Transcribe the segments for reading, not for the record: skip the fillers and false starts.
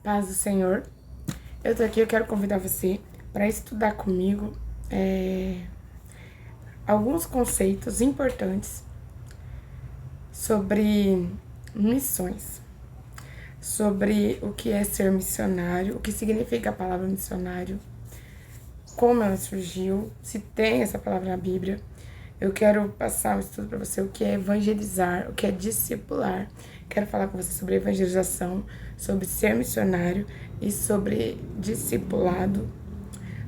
Paz do Senhor. Eu tô aqui, eu quero convidar você para estudar comigo alguns conceitos importantes sobre missões, sobre o que é ser missionário, o que significa a palavra missionário, como ela surgiu, se tem essa palavra na Bíblia. Eu quero passar um estudo para você o que é evangelizar, o que é discipular. Quero falar com você sobre evangelização, sobre ser missionário e sobre discipulado,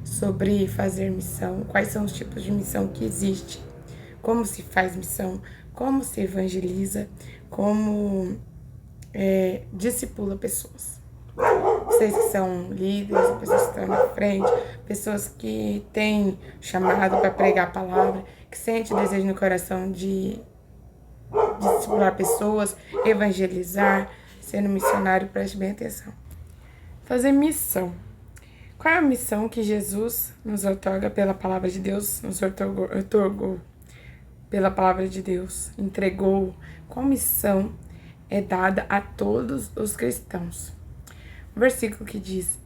sobre fazer missão, quais são os tipos de missão que existe, como se faz missão, como se evangeliza, como discipula pessoas. Vocês que são líderes, pessoas que estão na frente, pessoas que têm chamado para pregar a palavra, que sentem o desejo no coração de discipular pessoas, evangelizar, sendo missionário, preste bem atenção. Fazer missão. Qual é a missão que Jesus nos outorga pela palavra de Deus, nos outorgou pela palavra de Deus, entregou? Qual missão é dada a todos os cristãos? O versículo que diz: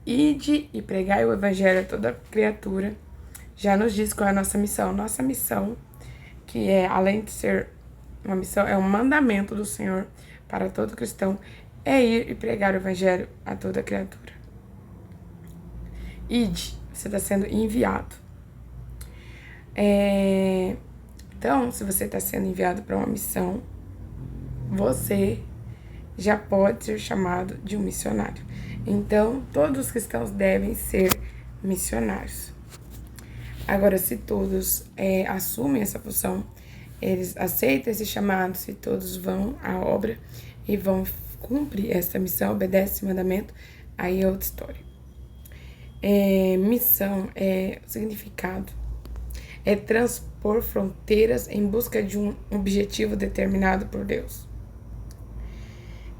ide e pregai o evangelho a toda criatura, já nos diz qual é a nossa missão. Nossa missão, que é, além de ser uma missão, é um mandamento do Senhor para todo cristão, é ir e pregar o evangelho a toda criatura. Ide, você está sendo enviado. Então, se você está sendo enviado para uma missão, você já pode ser chamado de um missionário. Então, todos os cristãos devem ser missionários. Agora, se todos assumem essa função, eles aceitam esse chamado, se todos vão à obra e vão cumprir essa missão, obedecem esse mandamento, aí é outra história. Missão significado é transpor fronteiras em busca de um objetivo determinado por Deus.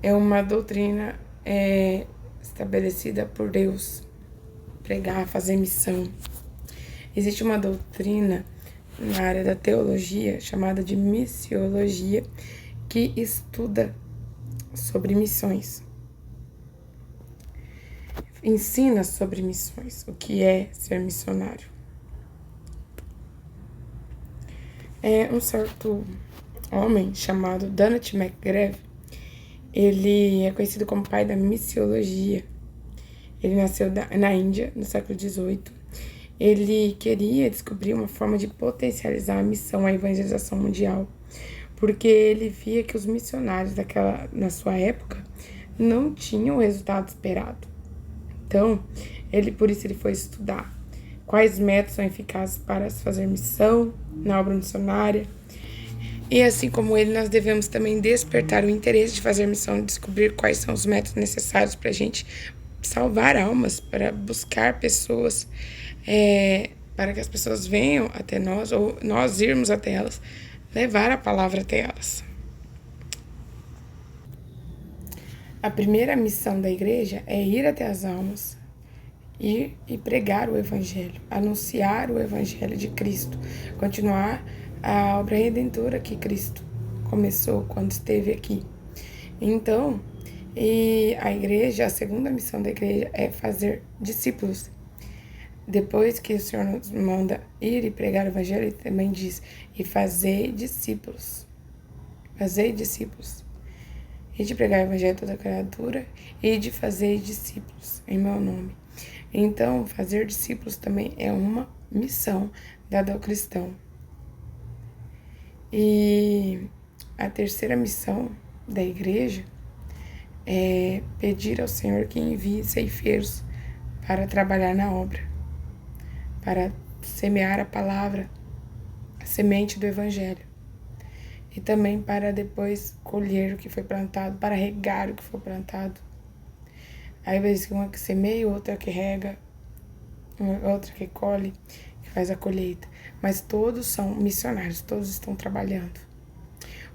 É uma doutrina estabelecida por Deus. Pregar, fazer missão. Existe uma doutrina na área da teologia chamada de missiologia, que estuda sobre missões. Ensina sobre missões, o que é ser missionário. Um certo homem chamado Donald McGrath, ele é conhecido como pai da missiologia. Ele nasceu na Índia, no século XVIII. Ele queria descobrir uma forma de potencializar a missão, a evangelização mundial, porque ele via que os missionários na sua época não tinham o resultado esperado. Então, por isso ele foi estudar quais métodos são eficazes para se fazer missão na obra missionária. E assim como ele, nós devemos também despertar o interesse de fazer missão, descobrir quais são os métodos necessários para a gente salvar almas, para buscar pessoas, para que as pessoas venham até nós, ou nós irmos até elas, levar a palavra até elas. A primeira missão da igreja é ir até as almas, ir e pregar o evangelho, anunciar o evangelho de Cristo, continuar a obra redentora que Cristo começou quando esteve aqui. Então, a igreja, a segunda missão da igreja é fazer discípulos. Depois que o Senhor nos manda ir e pregar o evangelho, ele também diz: e fazer discípulos. Fazer discípulos. E de pregar o evangelho a toda criatura e de fazer discípulos em meu nome. Então, fazer discípulos também é uma missão dada ao cristão. E a terceira missão da igreja é pedir ao Senhor que envie ceifeiros para trabalhar na obra, para semear a palavra, a semente do evangelho. E também para depois colher o que foi plantado, para regar o que foi plantado. Aí vai dizer uma que semeia, outra que rega, outra que colhe, que faz a colheita. Mas todos são missionários, todos estão trabalhando.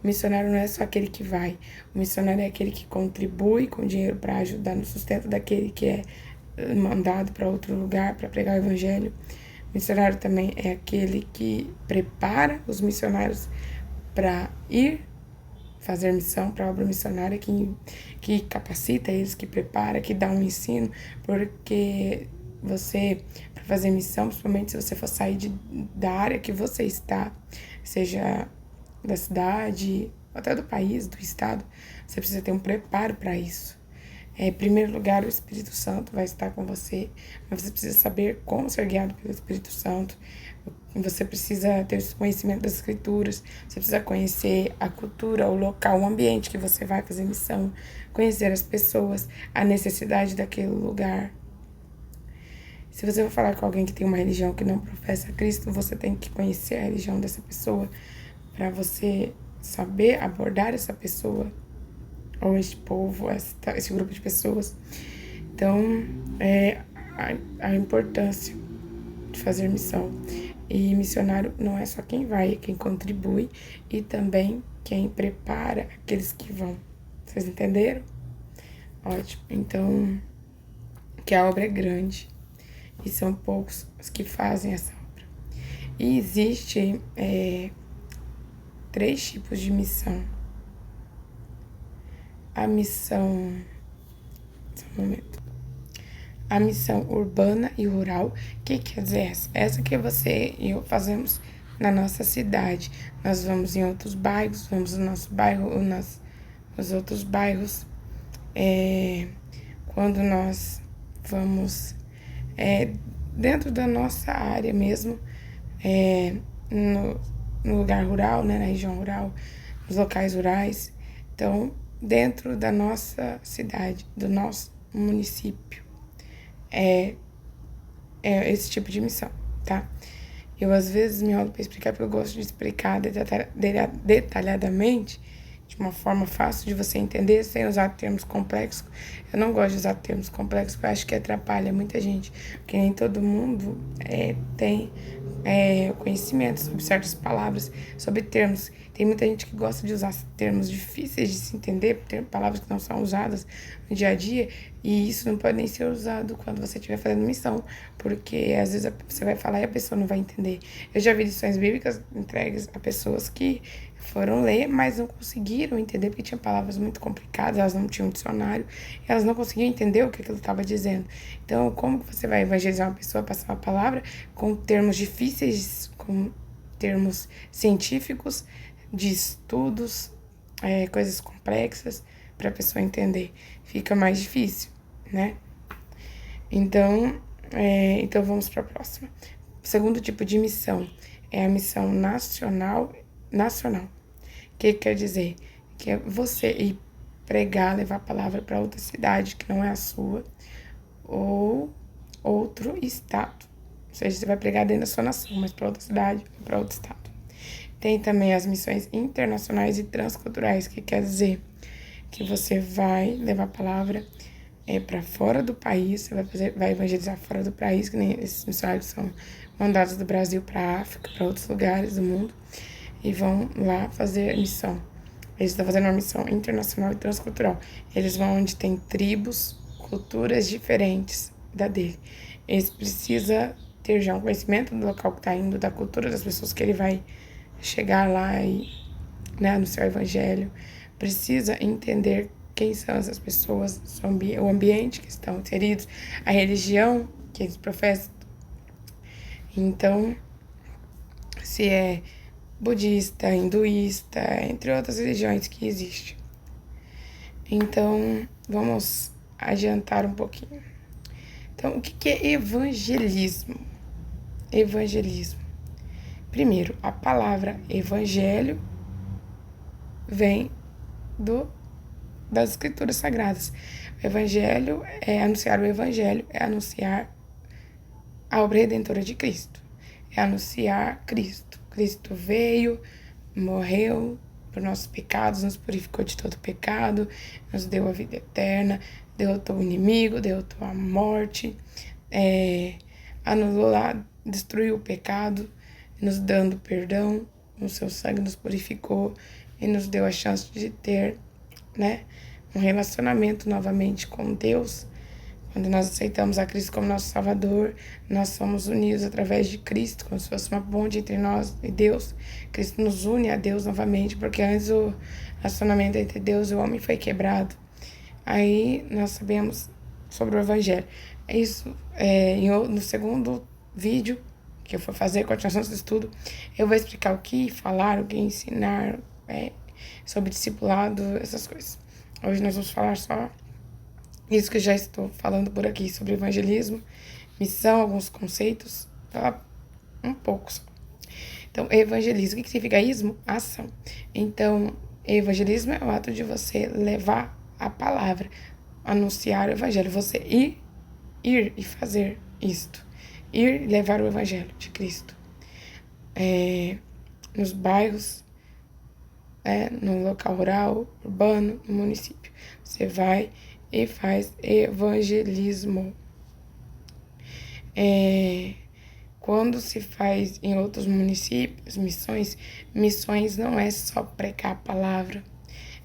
O missionário não é só aquele que vai. O missionário é aquele que contribui com dinheiro para ajudar no sustento daquele que é mandado para outro lugar para pregar o evangelho. O missionário também é aquele que prepara os missionários para ir fazer missão, para a obra missionária, que capacita eles, que prepara, que dá um ensino, porque você, para fazer missão, principalmente se você for sair da área que você está, seja da cidade, até do país, do estado, você precisa ter um preparo para isso. Em primeiro lugar, o Espírito Santo vai estar com você, mas você precisa saber como ser guiado pelo Espírito Santo. Você precisa ter o conhecimento das Escrituras, você precisa conhecer a cultura, o local, o ambiente que você vai fazer missão, conhecer as pessoas, a necessidade daquele lugar. Se você for falar com alguém que tem uma religião que não professa Cristo, você tem que conhecer a religião dessa pessoa para você saber abordar essa pessoa ou este povo, esse grupo de pessoas. Então, a importância de fazer missão. E missionário não é só quem vai, é quem contribui e também quem prepara aqueles que vão. Vocês entenderam? Ótimo. Então, que a obra é grande e são poucos os que fazem essa obra. E existe 3 tipos de missão. A missão... Só um momento. A missão urbana e rural. O que quer dizer essa? Essa que você e eu fazemos na nossa cidade. Nós vamos em outros bairros, vamos no nosso bairro ou nos outros bairros. Quando nós vamos dentro da nossa área mesmo, no lugar rural, né, na região rural, nos locais rurais. Então, dentro da nossa cidade, do nosso município. É esse tipo de missão, tá? Eu, às vezes, me enrolo para explicar, porque eu gosto de explicar detalhadamente, de uma forma fácil de você entender, sem usar termos complexos. Eu não gosto de usar termos complexos, porque eu acho que atrapalha muita gente, porque nem todo mundo tem conhecimento sobre certas palavras, sobre termos. Tem muita gente que gosta de usar termos difíceis de se entender, palavras que não são usadas no dia a dia, e isso não pode nem ser usado quando você estiver fazendo missão, porque às vezes você vai falar e a pessoa não vai entender. Eu já vi lições bíblicas entregues a pessoas que foram ler, mas não conseguiram entender, porque tinha palavras muito complicadas, elas não tinham dicionário, e elas não conseguiam entender o que aquilo estava dizendo. Então, como que você vai evangelizar uma pessoa, passar uma palavra com termos difíceis, com termos científicos, de estudos, coisas complexas, para a pessoa entender? Fica mais difícil, né? Então vamos para a próxima. O segundo tipo de missão é a missão nacional. O que quer dizer? Que é você ir pregar, levar a palavra para outra cidade que não é a sua, ou outro estado. Ou seja, você vai pregar dentro da sua nação, mas para outra cidade ou para outro estado. Tem também as missões internacionais e transculturais, que quer dizer que você vai levar a palavra para fora do país, você vai evangelizar fora do país, que nem esses missionários são mandados do Brasil para a África, para outros lugares do mundo, e vão lá fazer missão. Eles estão fazendo uma missão internacional e transcultural. Eles vão onde tem tribos, culturas diferentes da dele. Eles precisam ter já um conhecimento do local que está indo, da cultura das pessoas que ele vai chegar lá e anunciar o evangelho. Precisa entender quem são essas pessoas, o ambiente que estão inseridos, a religião que eles professam. Então, se é budista, hinduísta, entre outras religiões que existem. Então, vamos adiantar um pouquinho. Então, o que é evangelismo? Evangelismo. Primeiro, a palavra evangelho vem das escrituras sagradas. O evangelho é anunciar o evangelho, é anunciar a obra redentora de Cristo, é anunciar Cristo. Cristo veio, morreu por nossos pecados, nos purificou de todo pecado, nos deu a vida eterna, derrotou o inimigo, derrotou a morte, anulou lá, destruiu o pecado, nos dando perdão, o seu sangue nos purificou e nos deu a chance de ter, um relacionamento novamente com Deus, Quando nós aceitamos a Cristo como nosso Salvador, nós somos unidos através de Cristo, como se fosse uma ponte entre nós e Deus. Cristo nos une a Deus novamente, porque antes o relacionamento entre Deus e o homem foi quebrado. Aí nós sabemos sobre o Evangelho. Isso, no segundo vídeo que eu for fazer, continuação do estudo, eu vou explicar o que falar, o que ensinar, sobre discipulado, essas coisas. Hoje nós vamos falar só isso que eu já estou falando por aqui, sobre evangelismo, missão, alguns conceitos, falar um pouco só. Então, evangelismo, o que significa ismo? Ação. Então, evangelismo é o ato de você levar a palavra, anunciar o evangelho, você ir e fazer isto. Ir e levar o evangelho de Cristo. Nos bairros, no local rural, urbano, no município. Você vai e faz evangelismo. Quando se faz em outros municípios, missões não é só pregar a palavra,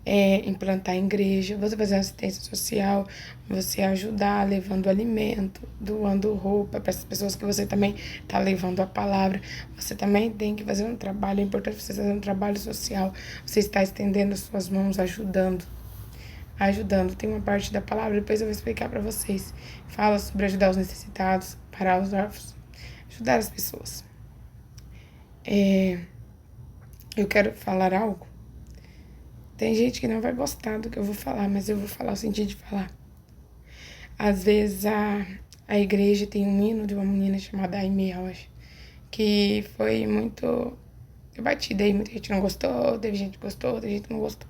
é implantar igreja, você fazer assistência social, você ajudar levando alimento, doando roupa para essas pessoas que você também está levando a palavra. Você também tem que fazer um trabalho, é importante você fazer um trabalho social, você está estendendo as suas mãos, ajudando. Tem uma parte da palavra, depois eu vou explicar para vocês. Fala sobre ajudar os necessitados, parar os órfãos, ajudar as pessoas. Eu quero falar algo. Tem gente que não vai gostar do que eu vou falar, mas eu vou falar o sentido de falar. Às vezes a igreja tem um hino de uma menina chamada Aimee, eu acho, que foi muito debatida aí, muita gente não gostou, teve gente que gostou, teve gente que não gostou.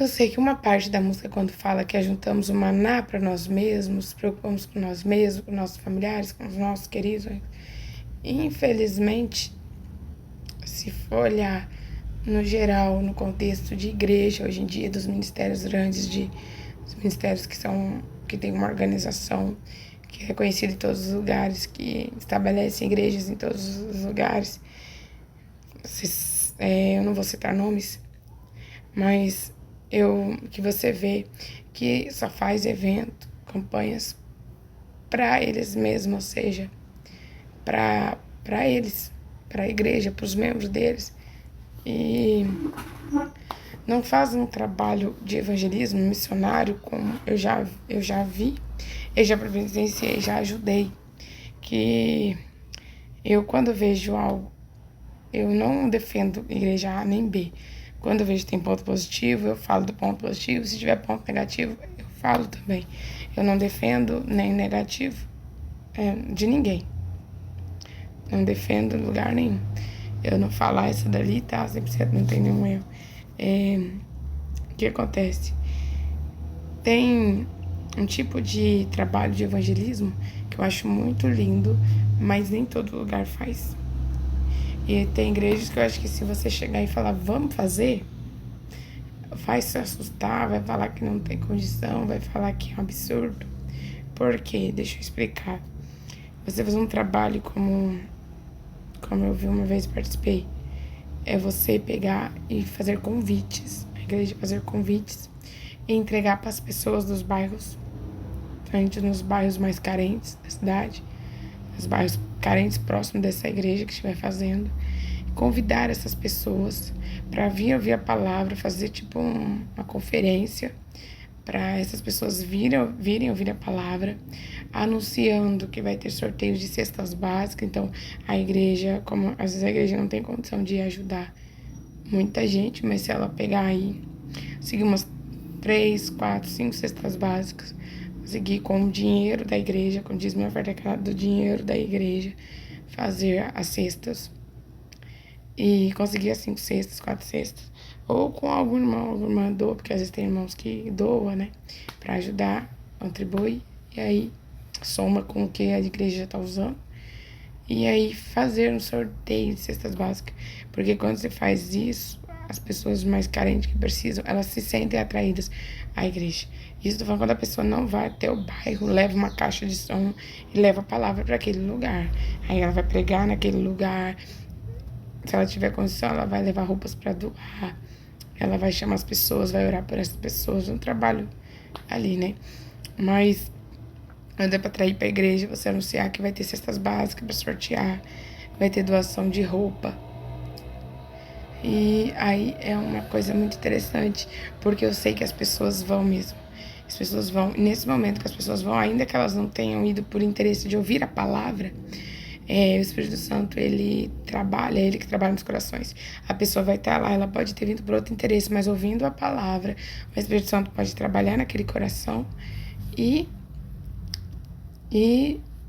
Eu sei que uma parte da música, quando fala que ajuntamos o maná para nós mesmos, preocupamos com nós mesmos, com nossos familiares, com os nossos queridos, infelizmente, se for olhar no geral, no contexto de igreja, hoje em dia, dos ministérios grandes, dos ministérios que tem uma organização que é conhecida em todos os lugares, que estabelece igrejas em todos os lugares. Eu não vou citar nomes, mas que você vê que só faz evento, campanhas para eles mesmos, ou seja, para eles, para a igreja, para os membros deles, e não faz um trabalho de evangelismo missionário como eu já vi, eu já presenciei, já ajudei, que eu quando vejo algo, eu não defendo igreja A nem B. Quando eu vejo que tem ponto positivo, eu falo do ponto positivo. Se tiver ponto negativo, eu falo também. Eu não defendo nem negativo de ninguém. Não defendo lugar nenhum. Eu não falo, essa dali tá 100%, não tem nenhum erro. O que acontece? Tem um tipo de trabalho de evangelismo que eu acho muito lindo, mas nem todo lugar faz. E tem igrejas que eu acho que se você chegar e falar, vamos fazer, vai se assustar, vai falar que não tem condição, vai falar que é um absurdo. Por quê? Deixa eu explicar. Você fazer um trabalho como eu vi uma vez, participei, é você pegar e fazer convites, a igreja fazer convites e entregar para as pessoas dos bairros, nos bairros mais carentes da cidade, os bairros carentes próximos dessa igreja que estiver fazendo, convidar essas pessoas para vir ouvir a palavra, fazer tipo uma conferência para essas pessoas virem ouvir a palavra, anunciando que vai ter sorteios de cestas básicas. Então a igreja, como às vezes a igreja não tem condição de ajudar muita gente, mas se ela pegar aí, seguir umas 3, 4, 5 cestas básicas, conseguir com o dinheiro da igreja, com o dízimo e oferta do dinheiro da igreja, fazer as cestas e conseguir as 5 cestas, 4 cestas, ou com algum irmão, alguma irmã doa, porque às vezes tem irmãos que doam, né, para ajudar, contribui, e aí soma com o que a igreja já está usando, e aí fazer um sorteio de cestas básicas, porque quando você faz isso, as pessoas mais carentes que precisam, elas se sentem atraídas à igreja. Isso tô falando quando a pessoa não vai até o bairro, leva uma caixa de som e leva a palavra para aquele lugar. Aí ela vai pregar naquele lugar. Se ela tiver condição, ela vai levar roupas para doar. Ela vai chamar as pessoas, vai orar por essas pessoas. Um trabalho ali, né? Mas anda para atrair para a igreja, você anunciar que vai ter cestas básicas para sortear, vai ter doação de roupa. E aí é uma coisa muito interessante, porque eu sei que as pessoas vão mesmo. As pessoas vão, e nesse momento que as pessoas vão, ainda que elas não tenham ido por interesse de ouvir a palavra, o Espírito Santo, ele trabalha, ele que trabalha nos corações. A pessoa vai estar lá, ela pode ter vindo por outro interesse, mas ouvindo a palavra, o Espírito Santo pode trabalhar naquele coração e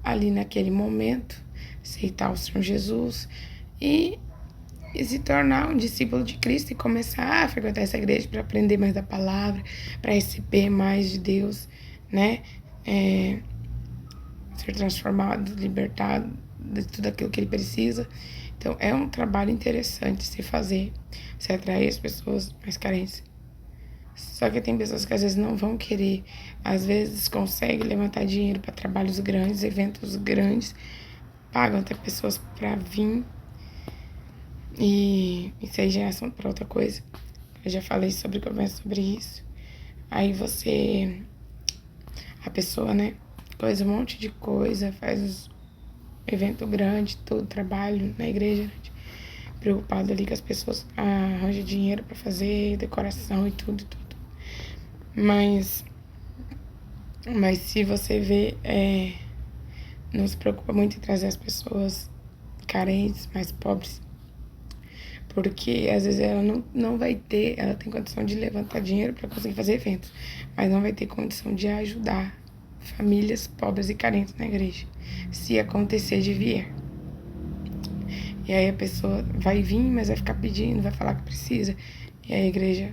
ali naquele momento aceitar o Senhor Jesus e se tornar um discípulo de Cristo e começar a frequentar essa igreja para aprender mais da palavra, para receber mais de Deus, né? Ser transformado, libertado de tudo aquilo que ele precisa. Então, é um trabalho interessante se fazer, se atrair as pessoas mais carentes. Só que tem pessoas que às vezes não vão querer, às vezes conseguem levantar dinheiro para trabalhos grandes, eventos grandes, pagam até pessoas para vir. E isso aí já é assunto para outra coisa. Eu já falei sobre isso. Aí a pessoa, né, coisa um monte de coisa, faz evento grande, todo trabalho na igreja, preocupado ali que as pessoas arranjam dinheiro para fazer decoração e tudo. Mas se você vê, não se preocupa muito em trazer as pessoas carentes, mais pobres, porque às vezes ela não vai ter, ela tem condição de levantar dinheiro para conseguir fazer eventos, mas não vai ter condição de ajudar famílias pobres e carentes na igreja, se acontecer de vier. E aí a pessoa vai vir, mas vai ficar pedindo, vai falar que precisa, e a igreja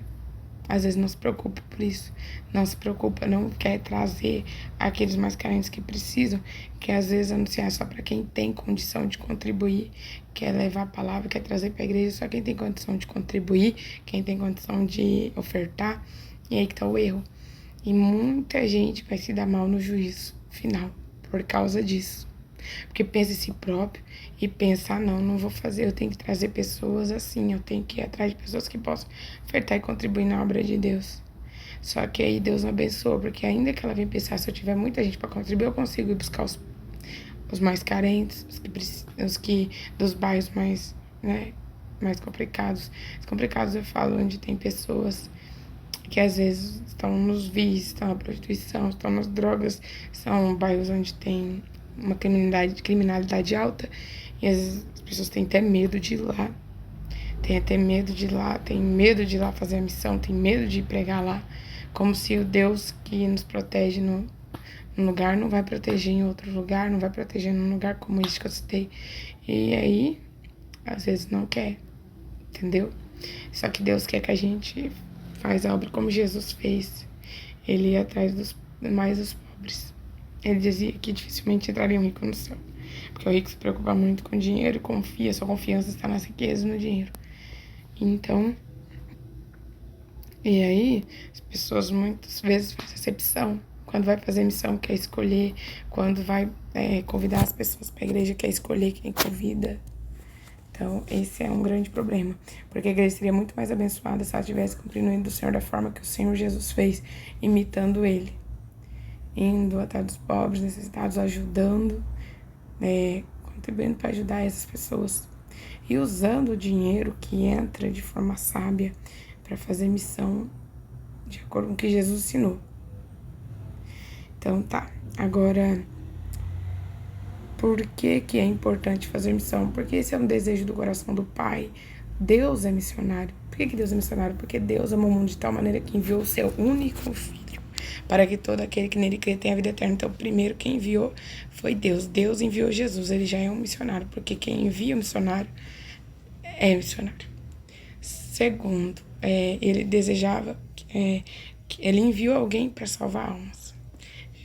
às vezes não se preocupa por isso, não se preocupa, não quer trazer aqueles mais carentes que precisam, quer às vezes anunciar só para quem tem condição de contribuir, quer levar a palavra, quer trazer para a igreja só quem tem condição de contribuir, quem tem condição de ofertar, e aí que tá o erro. E muita gente vai se dar mal no juízo final por causa disso. Porque pensa em si próprio e pensa, não vou fazer, eu tenho que trazer pessoas assim, eu tenho que ir atrás de pessoas que possam ofertar e contribuir na obra de Deus. Só que aí Deus não abençoa, porque ainda que ela venha pensar, se eu tiver muita gente para contribuir, eu consigo ir buscar os mais carentes, os que dos bairros mais, né, mais complicados. Os complicados eu falo onde tem pessoas que às vezes estão nos vícios, estão na prostituição, estão nas drogas, são bairros onde tem uma criminalidade alta, e às vezes as pessoas têm até medo de ir lá, tem medo de ir lá fazer a missão, tem medo de pregar lá, como se o Deus que nos protege num lugar não vai proteger em outro lugar, não vai proteger num lugar como esse que eu citei. E aí, às vezes não quer, entendeu? Só que Deus quer que a gente faz a obra como Jesus fez. Ele ia atrás dos pobres. Ele dizia que dificilmente entraria um rico no céu, porque o rico se preocupa muito com dinheiro e confia, sua confiança está nas riquezas e no dinheiro. Então, e aí, as pessoas muitas vezes fazem acepção. Quando vai fazer missão, quer escolher. Quando vai convidar as pessoas para a igreja, quer escolher quem convida. Então, esse é um grande problema, porque a igreja seria muito mais abençoada se ela estivesse cumprindo o hino do Senhor da forma que o Senhor Jesus fez, imitando Ele. Indo atrás dos pobres, necessitados, ajudando, contribuindo para ajudar essas pessoas. E usando o dinheiro que entra de forma sábia para fazer missão de acordo com o que Jesus ensinou. Então tá, agora, por que é importante fazer missão? Porque esse é um desejo do coração do Pai. Deus é missionário. Por que Deus é missionário? Porque Deus amou o mundo de tal maneira que enviou o seu único Filho, para que todo aquele que nele crê tenha vida eterna. Então, primeiro, quem enviou foi Deus. Deus enviou Jesus, ele já é um missionário, porque quem envia o missionário é missionário. Segundo, ele desejava, que ele enviou alguém para salvar almas.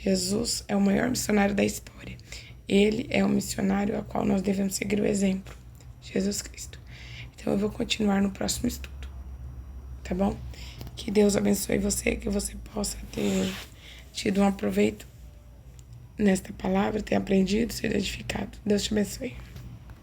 Jesus é o maior missionário da história. Ele é um missionário ao qual nós devemos seguir o exemplo, Jesus Cristo. Então eu vou continuar no próximo estudo, tá bom? Que Deus abençoe você, que você possa ter tido um aproveito nesta palavra, ter aprendido, ser edificado. Deus te abençoe.